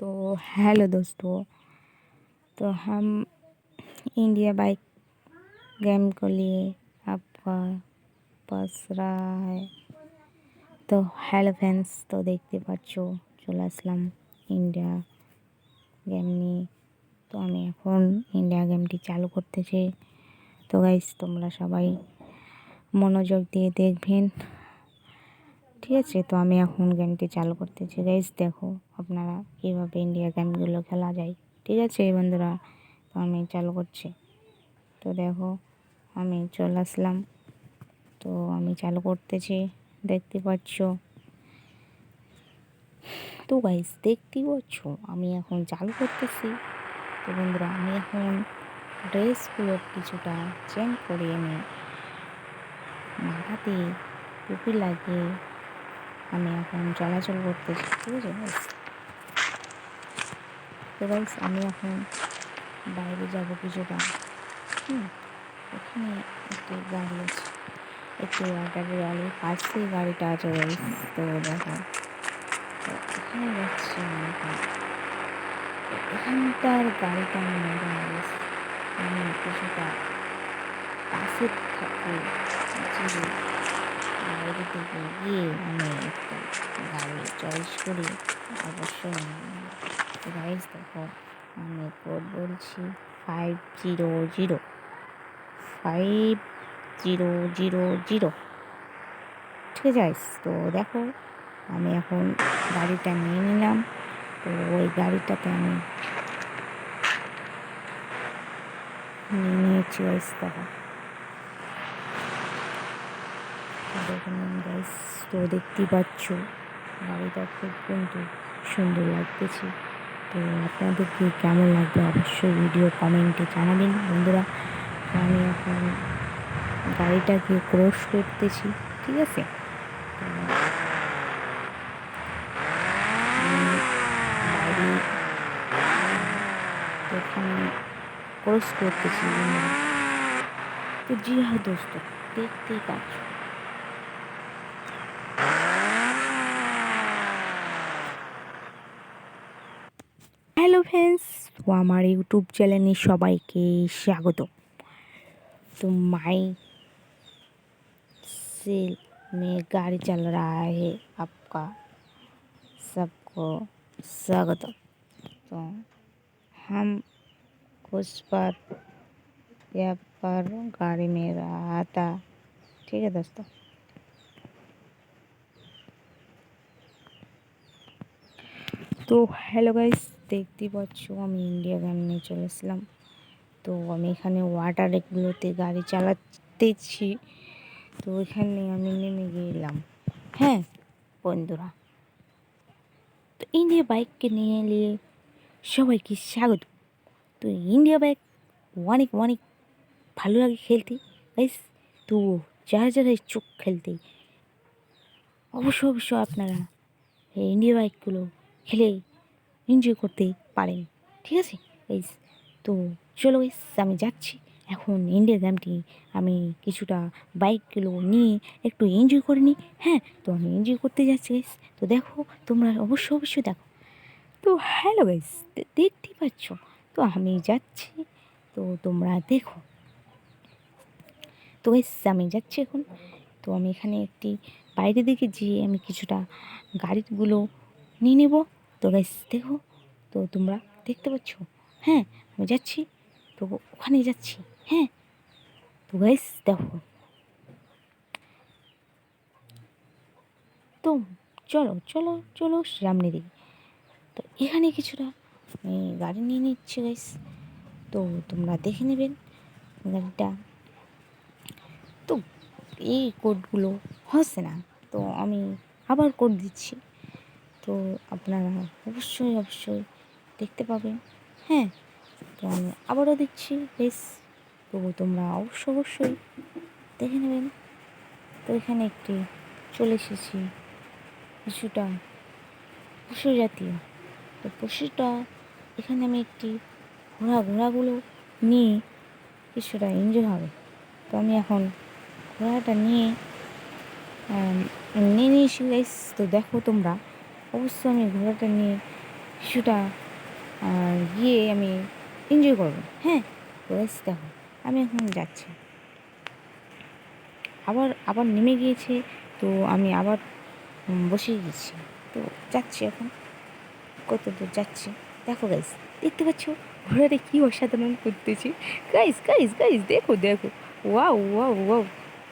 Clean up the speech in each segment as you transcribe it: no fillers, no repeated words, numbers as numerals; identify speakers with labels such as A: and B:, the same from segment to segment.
A: तो हेलो दोस्तों। तो हम इंडिया बाइक गेम को लिए आपका पास रहा है। तो हेलो फ्रेंड्स, तो देखते पाচ্ছো চলে আসলাম ইন্ডিয়া গেম নিয়ে। তো আমি এখন ইন্ডিয়া গেমটি চালু করতেছি। তো গাইস, তোমরা সবাই মনোযোগ দিয়ে দেখবেন, ঠিক আছে? তো আমি এখন গেমটি চালু করতেছি। গাইস দেখো আপনারা কীভাবে ইন্ডিয়া গেমগুলো খেলা যায়, ঠিক আছে বন্ধুরা? তো আমি চালু করছি। তো দেখো আমি চলে আসলাম। তো আমি চালু করতেছি, দেখতে পাচ্ছ। তো গাইস দেখতেই পাচ্ছ আমি এখন চালু করতেছি। তো বন্ধুরা আমি এখন ড্রেসগুলো কিছুটা চেঞ্জ করে আমি মাথাতে টুপি লাগিয়ে আমি এখন চলাচল করতেছি, ঠিক আছে গাইস? তো গাইস আমি এখন বাইরে যাব কিছুটা। এখানে একটি গাড়ি আছে, একটি ওয়াটার গাড়ি, পাশে গাড়িটা আছে গাইস। তো দেখো, তো এখানে যাচ্ছি আমি এখন। এখানটার গাড়িটা আমি নেব না গাইস, আমি কিছুটা পাশে থাকে যে বাইরে থেকে গিয়ে আমি একটা গাড়ি চয়েস করি, অবশ্যই গাইস। দেখো আমি কোড বলছি 500500, ঠিক আছে গাইস? তো দেখো আমি এখন গাড়িটা নিয়ে নিলাম। তো ওই গাড়িটাতে আমি নিয়ে নিয়েছি গাইস। দেখো দেখুন গাইস, তো দেখতেই পাচ্ছ গাড়িটা খুব কিন্তু সুন্দর লাগতেছে। তো আপনাদেরকে কেমন লাগবে অবশ্যই ভিডিও কমেন্টে জানাবেন বন্ধুরা। তো আমি এখন গাড়িটাকে ক্রস করতেছি, ঠিক আছে? তো বাইরে এখানে ক্রস করতেছি বন্ধুরা। তো জি হ্যাঁ দোস্ত, দেখতেই পাচ্ছ। हेलो फ्रेंड्स, तो हमारे यूट्यूब चैनल में सबाइके स्वागत। तो माई सेल में गाड़ी चल रहा है, आपका सबको स्वागत। तो हम कुछ पर यहाँ पर गाड़ी में रहा था, ठीक है दोस्तों? তো হ্যালো গাইস, দেখতেই পাচ্ছ আমি ইন্ডিয়া গেম নিয়ে চলে আসলাম। তো আমি এখানে ওয়াটারগুলোতে গাড়ি চালাতেছি। তো এখানে আমি নেমে গেলাম। হ্যাঁ বন্ধুরা, তো ইন্ডিয়া বাইককে নিয়ে নিয়ে সবাইকে স্বাগত। তো ইন্ডিয়া বাইক অনেক অনেক ভালো লাগে খেলতে গাইস। তো যারা যারা ইচ্ছুক খেলতে, অবশ্যই আপনারা এই ইন্ডিয়া বাইকগুলো খেলে এনজয় করতে পারেন, ঠিক আছে গাইস? তো চলো গাইস, আমি যাচ্ছি এখন ইন্ডিয়া গেমটি আমি কিছুটা বাইকগুলো নিয়ে একটু এনজয় করে নিই। হ্যাঁ, তো আমি এনজয় করতে যাচ্ছি গাইস। তো দেখো তোমরা অবশ্যই দেখো। তো হ্যালো গাইস, দেখতেই পাচ্ছ তো আমি যাচ্ছি। তো তোমরা দেখো। তো গাইস আমি যাচ্ছি এখন। তো আমি এখানে একটি বাইরে দিকে যেয়ে আমি কিছুটা গাড়িগুলো নিয়ে নেব। তো গাইস দেখো, তো তোমরা দেখতে পাচ্ছ। হ্যাঁ আমি যাচ্ছি, তো ওখানে যাচ্ছি। হ্যাঁ তো গাইস দেখো, তো চলো চলো চলো সামনে দিকে। তো এখানে কিছুটা আমি গাড়ি নিয়ে নিচ্ছি গাইস। তো তোমরা দেখে নেবেন গাড়িটা। তো এই কোডগুলো হচ্ছে না, তো আমি আবার কোড দিচ্ছি। তো আপনারা অবশ্যই দেখতে পাবেন। হ্যাঁ, তো আমি আবারও দিচ্ছি বেশ। তো তোমরা অবশ্যই দেখে নেবেন। তো এখানে একটি চলে এসেছি কিছুটা পশু জাতীয়। তো পশুটা এখানে আমি একটি ঘোড়াগুলো নিয়ে কিছুটা এনজয় হবে। তো আমি এখন ঘোড়াটা নিয়ে নিয়েছি গাইস। তো দেখো তোমরা অবশ্যই আমি ঘোড়াটা নিয়ে কিছুটা গিয়ে আমি এনজয় করবো। হ্যাঁ, তো দেখো আমি এখন যাচ্ছি, আবার আবার নেমে গিয়েছে, তো আমি আবার বসিয়ে গেছি, তো যাচ্ছি এখন, কত দূর যাচ্ছি দেখো গাইস, দেখতে পাচ্ছ ঘোড়াটা কী অসাধারণ করতেছি। গাইস গাইস গাইস দেখো দেখো, ওয়াও ওয়াও ওয়াও।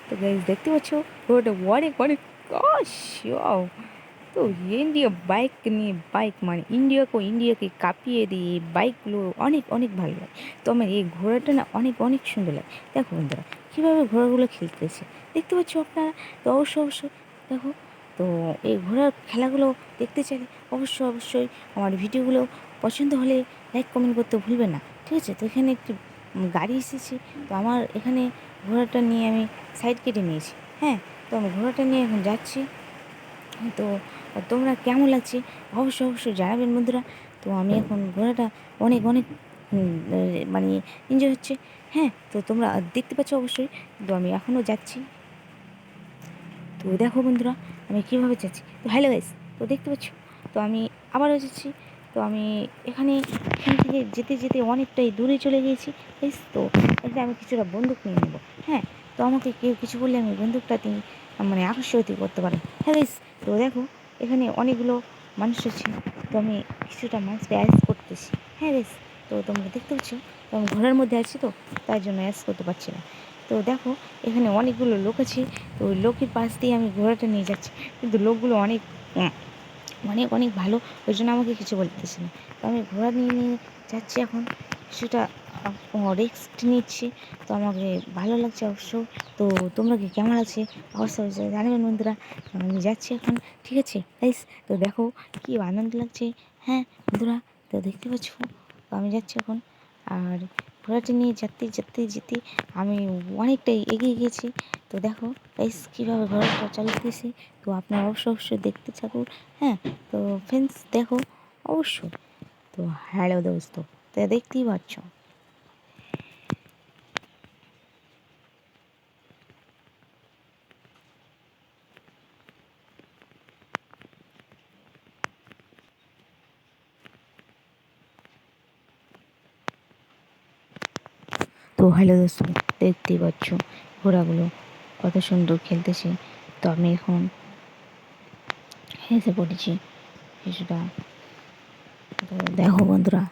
A: তো গাইস দেখতে পাচ্ছ ঘোড়াটা অনেক অনেক ওয়াও। তো ইন্ডিয়া বাইক নিয়ে, বাইক মানে ইন্ডিয়াকে কাঁপিয়ে দিয়ে এই বাইকগুলো অনেক অনেক ভালো লাগে। তো আমার এই ঘোড়াটা না অনেক অনেক সুন্দর লাগে। দেখো বন্ধুরা কীভাবে ঘোড়াগুলো খেলতেছে দেখতে পাচ্ছ আপনারা, তো অবশ্যই দেখো। তো এই ঘোড়ার খেলাগুলো দেখতে চাইলে অবশ্যই আমার ভিডিওগুলো পছন্দ হলে লাইক কমেন্ট করতে ভুলবেন না, ঠিক আছে? তো এখানে একটি গাড়ি এসেছে, তো আমার এখানে ঘোড়াটা নিয়ে আমি সাইড কেটে নিয়েছি। হ্যাঁ, তো আমি ঘোড়াটা নিয়ে এখন যাচ্ছি। তো তোমরা কেমন লাগছে অবশ্যই জানাবেন বন্ধুরা। তো আমি এখন ঘোরাটা অনেক অনেক মানে এনজয় হচ্ছে। হ্যাঁ, তো তোমরা দেখতে পাচ্ছ অবশ্যই, তো আমি এখনও যাচ্ছি। তো দেখো বন্ধুরা আমি কীভাবে যাচ্ছি। তো হ্যালো গাইস, তো দেখতে পাচ্ছ, তো আমি আবারও যাচ্ছি। তো আমি এখান থেকে যেতে যেতে অনেকটাই দূরে চলে গিয়েছি গাইস। তো এখানে আমি কিছুটা বন্দুক নিয়ে নেবো। হ্যাঁ, তো আমাকে কেউ কিছু বললে আমি বন্দুকটা তিনি মানে আকর্ষিত করতে পারি। হ্যাঁ গাইস, তো দেখো এখানে অনেকগুলো মানুষ আছে, তো আমি কিছুটা মানুষকে অ্যারেস্ট করতেছি। হ্যাঁ গাইস, তো তোমরা দেখতে পাচ্ছ, তো আমি ঘোড়ার মধ্যে আছি, তো তাই জন্য অ্যারেস্ট করতে পারছি না। তো দেখো এখানে অনেকগুলো লোক আছে, তো ওই লোকের পাশ দিয়ে আমি ঘোড়াটা নিয়ে যাচ্ছি, কিন্তু লোকগুলো অনেক অনেক অনেক ভালো, ওই জন্য আমাকে কিছু বলতেছে না। তো আমি ঘোড়া নিয়ে নিয়ে যাচ্ছি এখন, কিছুটা রিস্ক নিচ্ছি, তো আমাকে ভালো লাগছে অবশ্য। তো তোমরা কি কেমন লাগছে অবশ্যই জানাবেন বন্ধুরা। আমি যাচ্ছি এখন, ঠিক আছে গাইস? তো দেখো কি আনন্দ লাগছে। হ্যাঁ বন্ধুরা, তো দেখতে পাচ্ছ, তো আমি যাচ্ছি এখন, আর ঘোড়াটি নিয়ে যেতে আমি অনেকটাই এগিয়ে গেছি। তো দেখো গাইস কীভাবে ঘোড়াটা চালাতেছি, তো আপনারা অবশ্যই দেখতে থাকুন। হ্যাঁ, তো ফ্রেন্ডস দেখো অবশ্যই। তো হ্যালো দোস্ত, তো দেখতেই পাচ্ছ। তো হ্যালো দোস্ত, দেখতেই পাচ্ছ ঘোড়াগুলো কত সুন্দর খেলতেছে। তো আমি এখন হেসে পড়েছি কিছুটা। তো দেখো বন্ধুরা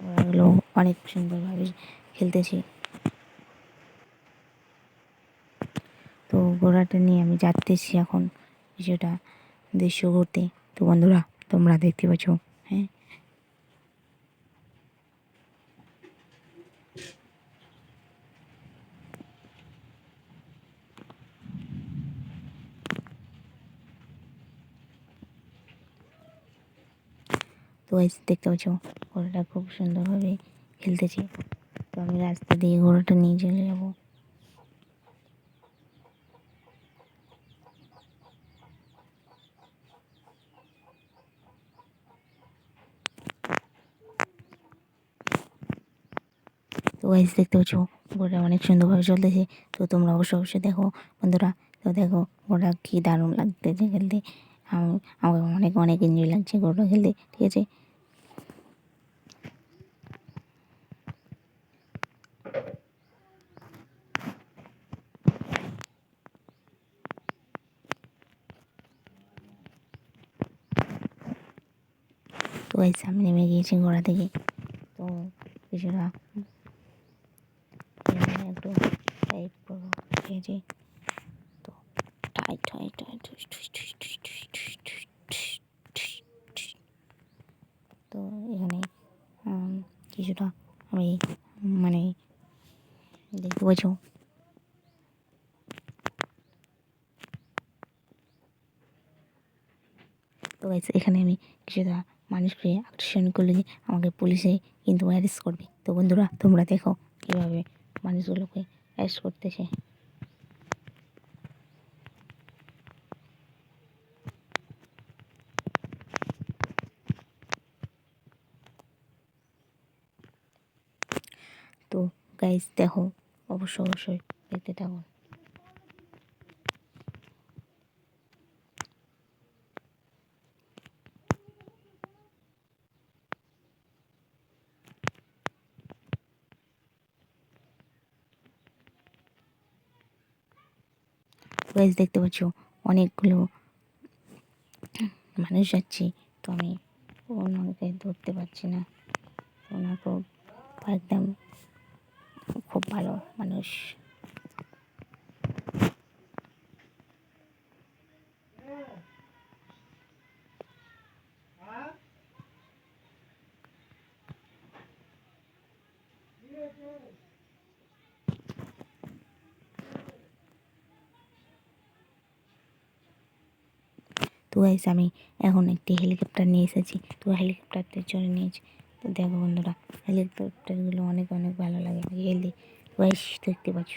A: ঘোড়াগুলো অনেক সুন্দরভাবে খেলতেছে। তো ঘোড়াটা নিয়ে আমি যাচ্তেছি এখন কিছুটা দৃশ্য ঘুরতে। তো বন্ধুরা তোমরা দেখতে পাচ্ছ। হ্যাঁ, তো গাইস দেখতে পাচ্ছ ঘোড়াটা খুব সুন্দরভাবে খেলতেছে। তো আমি রাস্তা দিয়ে ঘোড়াটা নিয়ে চলে যাবো। তো গাইস দেখতে পাচ্ছ ঘোড়া অনেক সুন্দরভাবে চলতেছে। তো তোমরা অবশ্যই দেখো বন্ধুরা। তো দেখো ঘোড়া কী দারুণ লাগতেছে খেলতে। আমি আমাকে অনেক অনেক এনজয় লাগছে ঘোড়া খেলতে, ঠিক আছে? তো গাইস আমি নেমে গিয়েছি ঘোড়া থেকে। তো কিছুটা একটু টাইপ করবো, ঠিক আছে? তো টাইট টাইট টাইট তো এখানে কিছুটা আমি মানে দেখতে পাচ্ছ। তো গাইস এখানে আমি কিছুটা মানুষকে আকর্ষণ করলে আমাকে পুলিশে কিন্তু অ্যারেস্ট করবে। তো বন্ধুরা তোমরা দেখো কীভাবে মানুষগুলোকে অ্যারেস্ট করতেছে। তো গাইস দেখো অবশ্যই দেখতে থাকুন। গাইস দেখতে পাচ্ছ অনেকগুলো মানুষ যাচ্ছে, তো আমি ওনাকে ধরতে পারছি না। ওনার খুব একদম খুব ভালো মানুষ। তো গাইস আমি এখন একটি হেলিকপ্টার নিয়ে এসেছি, তো হেলিকপ্টারতে চড়ে নিয়েছি। তো দেখো বন্ধুরা, হেলিকপ্টারগুলো অনেক অনেক ভালো লাগে, গাইস দেখতে পাচ্ছ।